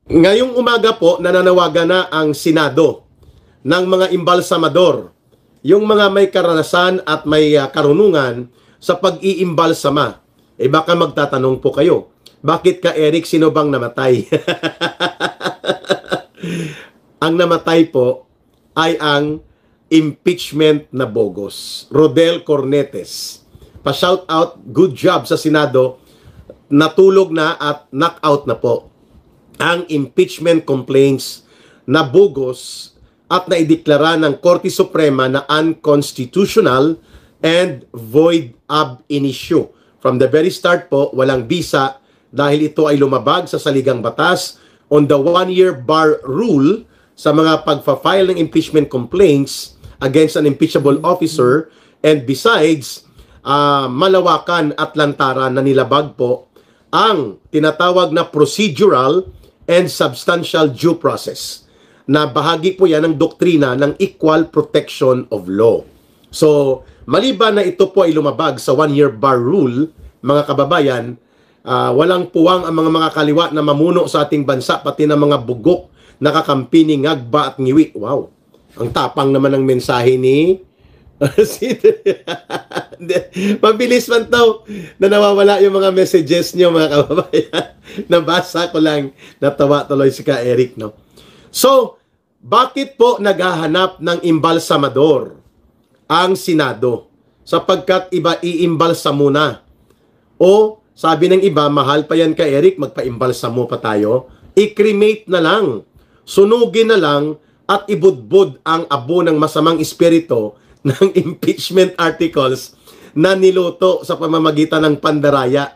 Ngayong umaga po, nananawagan na ang Senado ng mga imbalsamador, yung mga may karanasan at may karunungan sa pag-iimbalsama. Baka magtatanong po kayo, bakit ka Eric, sino bang namatay? Ang namatay po ay ang impeachment na bogus. Rodel Cornetes. Pa-shout out, good job sa Senado. Natulog na at knockout na po ang impeachment complaints na bogus at naideklara ng Korte Suprema na unconstitutional and void ab initio. From the very start po, walang bisa dahil ito ay lumabag sa saligang batas on the one-year bar rule sa mga pagfa-file ng impeachment complaints against an impeachable officer, and besides, malawakan at lantaran na nilabag po ang tinatawag na procedural and substantial due process, na bahagi po yan ng doktrina ng equal protection of law. So, maliban na ito po ay lumabag sa one-year bar rule, mga kababayan, walang puwang ang mga kaliwa na mamuno sa ating bansa, pati na mga bugok, nakakampi ni ngagba at ngiwi. Wow, ang tapang naman ng mensahe ni mabilis man to na nawawala yung mga messages nyo, mga kababayan. Nabasa ko lang, natawa tuloy si Ka Eric, no? So, bakit po naghahanap ng imbalsamador ang Senado? Sapagkat iba iimbalsa muna. O, sabi ng iba, mahal pa yan Ka Eric, magpa-imbalsa mo pa tayo. I-cremate na lang, sunugin na lang, at ibudbud ang abo ng masamang espiritu ng impeachment articles na niluto sa pamamagitan ng pandaraya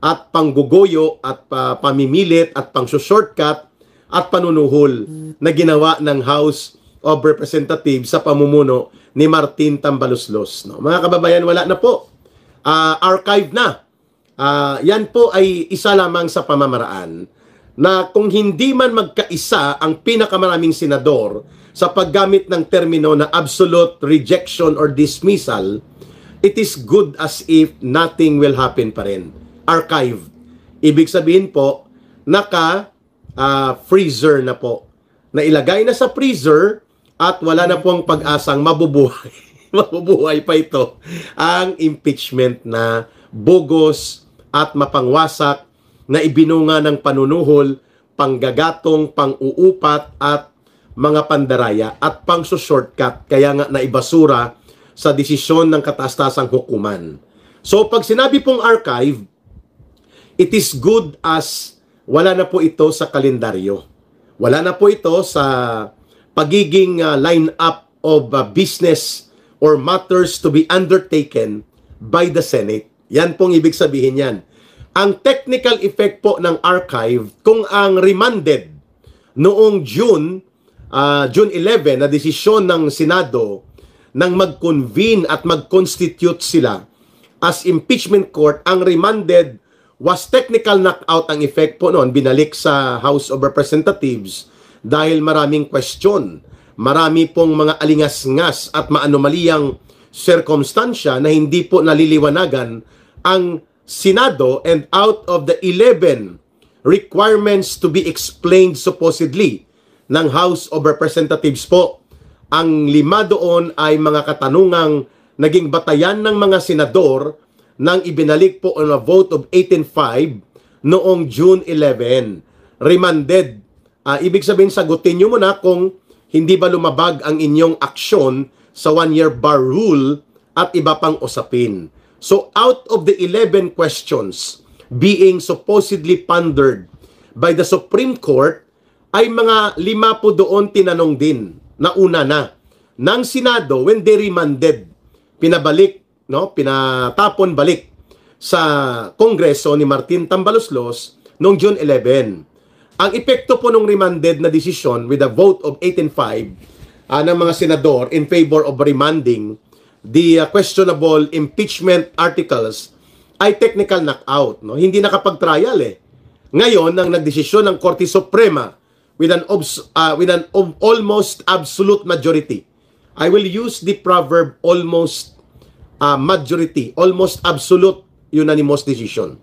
at panggugoyo at pamimilit at pang-shortcut at panunuhol na ginawa ng House of Representatives sa pamumuno ni Martin Tambaloslos. No? Mga kababayan, wala na po. Archive na. Yan po ay isa lamang sa pamamaraan na kung hindi man magkaisa ang pinakamaraming senador sa paggamit ng termino na absolute rejection or dismissal, it is good as if nothing will happen pa rin. Archived. Ibig sabihin po, naka-freezer na po. Nailagay na sa freezer at wala na pong pag-asang mabubuhay. Mabubuhay pa ito. Ang impeachment na bogus at mapangwasak na ibinunga ng panunuhol, panggagatong, pang-uupat at mga pandaraya at pang-shortcut, kaya nga naibasura sa desisyon ng kataas-taasang hukuman. So pag sinabi pong archive, it is good as wala na po ito sa kalendaryo. Wala na po ito sa pagiging line-up of business or matters to be undertaken by the Senate. Yan pong ibig sabihin yan. Ang technical effect po ng archive, kung ang remanded noong June 11 na desisyon ng Senado nang mag-convene at mag-constitute sila as impeachment court, ang remanded was technical knockout ang effect po noon, binalik sa House of Representatives dahil maraming question, marami pong mga alingas-ngas at maanomaliyang circumstansya na hindi po naliliwanagan ang Senado, and out of the 11 requirements to be explained supposedly ng House of Representatives po, ang 5 doon ay mga katanungang naging batayan ng mga senador nang ibinalik po on a vote of 18-5 noong June 11. Remanded. Ibig sabihin, sagutin nyo muna kung hindi ba lumabag ang inyong aksyon sa one-year bar rule at iba pang usapin. So out of the 11 questions being supposedly pondered by the Supreme Court, ay mga 5 po doon tinanong din na una na ng Senado when they remanded, pinabalik, no, pinatapon balik sa Kongreso ni Martin Tambaloslos noong June 11. Ang epekto po ng remanded na desisyon with a vote of 18-5 ng mga senador in favor of remanding the questionable impeachment articles ay technical knockout. No? Hindi nakapag-trial eh. Ngayon, nang nagdesisyon ng Korte Suprema with an almost absolute majority. I will use the proverb almost majority, almost absolute unanimous decision.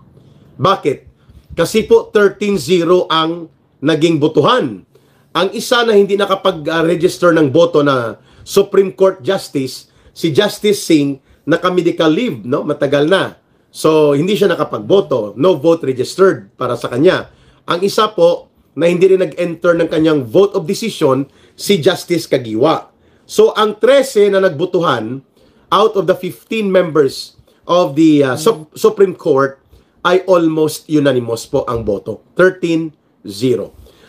Bakit? Kasi po 13-0 ang naging botohan. Ang isa na hindi nakapag-register ng boto na Supreme Court Justice, si Justice Singh, naka-medical leave, no? Matagal na. So, hindi siya nakapagboto. No vote registered para sa kanya. Ang isa po, na hindi rin nag-enter ng kanyang vote of decision, si Justice Kagiwa. So, ang 13 na nagbotohan, out of the 15 members of the Supreme Court, ay almost unanimous po ang boto. 13-0.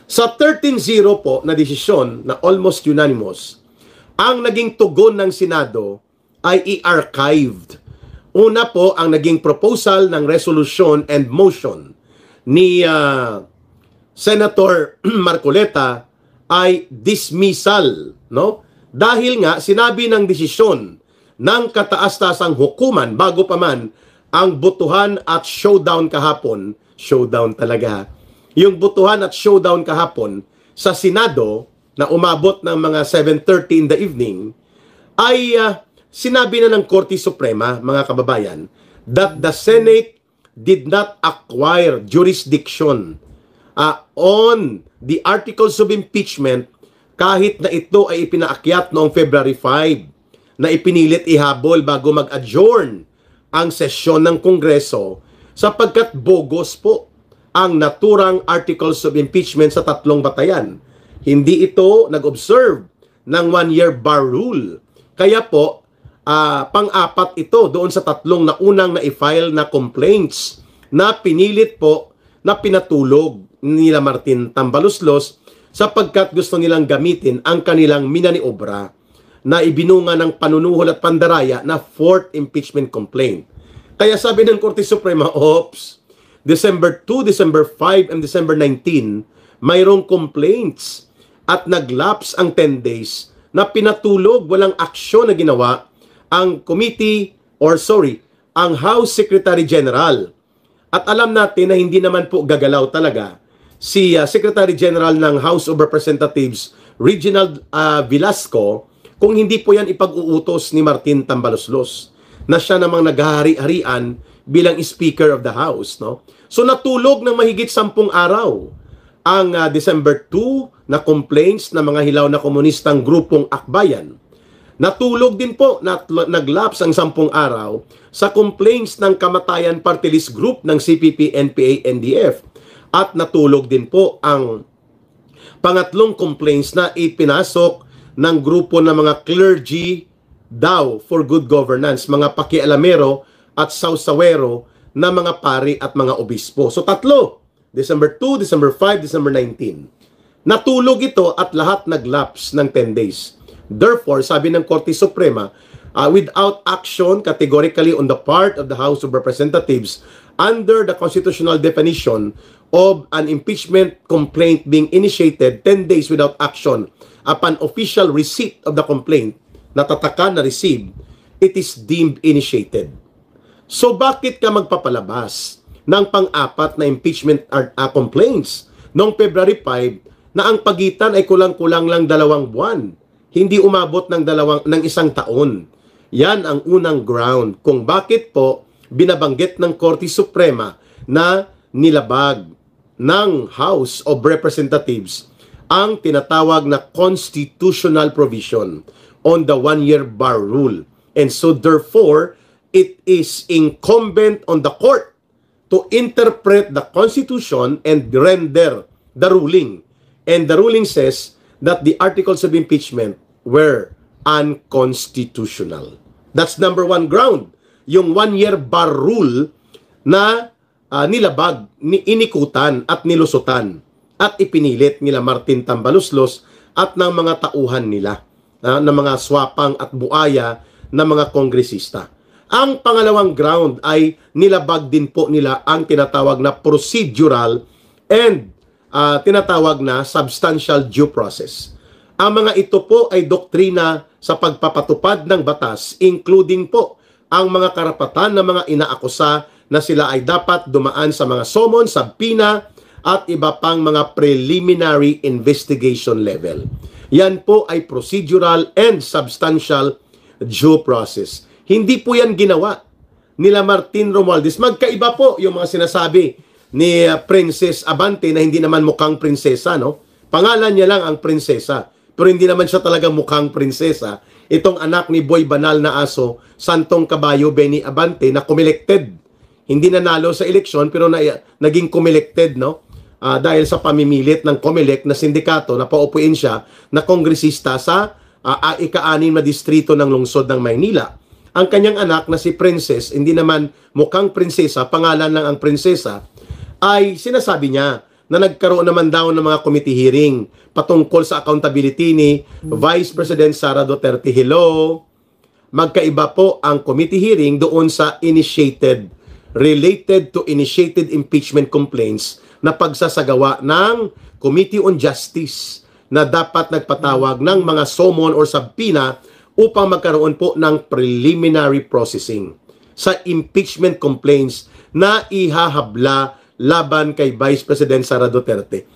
Sa 13-0 po na desisyon na almost unanimous, ang naging tugon ng Senado ay i-archived. Una po, ang naging proposal ng resolution and motion ni Senator Marcoleta ay dismissal, no? Dahil nga sinabi ng desisyon ng kataas-tasang hukuman bago pa man ang botohan at showdown kahapon, showdown talaga, yung botohan at showdown kahapon sa Senado na umabot ng mga 7:30 in the evening, ay sinabi na ng Korte Suprema, mga kababayan, that the Senate did not acquire jurisdiction on the articles of impeachment kahit na ito ay ipinaakyat noong February 5 na ipinilit ihabol bago mag-adjourn ang sesyon ng Kongreso sapagkat bogus po ang naturang articles of impeachment sa tatlong batayan. Hindi ito nag-observe ng 1-year bar rule. Kaya po, pang-apat ito doon sa tatlong na unang na-file na complaints na pinilit po na pinatulog nila Martin Tambaluslos sapagkat gusto nilang gamitin ang kanilang minaniobra na ibinunga ng panunuhol at pandaraya na 4th impeachment complaint. Kaya sabi ng Korte Suprema, oops, December 2, December 5, and December 19, mayroong complaints at naglapse ang 10 days na pinatulog, walang aksyon na ginawa ang ang House Secretary General. At alam natin na hindi naman po gagalaw talaga si Secretary General ng House of Representatives, Reginald Velasco, kung hindi po yan ipag-uutos ni Martin Tambaluslos na siya namang naghahari-harian bilang Speaker of the House, no? So natulog ng mahigit 10 araw ang December 2 na complaints ng mga hilaw na komunistang grupong Akbayan. Natulog din po, naglapse ang 10 araw sa complaints ng Kamatayan Party List Group ng CPP, NPA, NDF. At natulog din po ang pangatlong complaints na ipinasok ng grupo ng mga clergy daw for good governance, mga pakialamero at sausawero na mga pari at mga obispo. So tatlo, December 2, December 5, December 19. Natulog ito at lahat naglapse ng 10 days. Therefore, sabi ng Korte Suprema, without action categorically on the part of the House of Representatives under the constitutional definition of an impeachment complaint being initiated 10 days without action upon official receipt of the complaint na tatakan na received, it is deemed initiated. So bakit ka magpapalabas ng pang-apat na impeachment complaints noong February 5 na ang pagitan ay kulang-kulang lang 2 buwan? Hindi umabot ng 1 taon. Yan ang unang ground kung bakit po binabanggit ng Korte Suprema na nilabag ng House of Representatives ang tinatawag na constitutional provision on the 1-year bar rule. And so therefore, it is incumbent on the court to interpret the Constitution and render the ruling. And the ruling says that the articles of impeachment were unconstitutional. That's number 1 ground. Yung 1-year bar rule na nilabag, inikutan at nilusutan at ipinilit nila Martin Tambaluslos at ng mga tauhan nila, ng mga swapang at buaya na mga kongresista. Ang pangalawang ground ay nilabag din po nila ang tinatawag na procedural and tinatawag na substantial due process. Ang mga ito po ay doktrina sa pagpapatupad ng batas, including po ang mga karapatan ng mga inaakusa na sila ay dapat dumaan sa mga summon, subpoena, at iba pang mga preliminary investigation level. Yan po ay procedural and substantial due process. Hindi po yan ginawa nila Martin Romualdez. Magkaiba po yung mga sinasabi ni Princess Abante na hindi naman mukhang prinsesa, no? Pangalan niya lang ang prinsesa, pero hindi naman siya talaga mukhang prinsesa. Itong anak ni Boy Banal na aso, Santong Kabayo Benny Abante, na kumelected. Hindi nanalo sa eleksyon pero naging kumelected, no? Dahil sa pamimilit ng COMELEC na sindikato na paupuin siya na kongresista sa ika-6 na distrito ng lungsod ng Maynila. Ang kanyang anak na si Princess, hindi naman mukhang prinsesa, pangalan lang ang prinsesa, ay sinasabi niya na nagkaroon naman daw ng mga committee hearing patungkol sa accountability ni Vice President Sara Duterte. Hello? Magkaiba po ang committee hearing doon sa related to initiated impeachment complaints na pagsasagawa ng Committee on Justice na dapat nagpatawag ng mga summon or subpoena upang magkaroon po ng preliminary processing sa impeachment complaints na ihahabla laban kay Vice President Sara Duterte.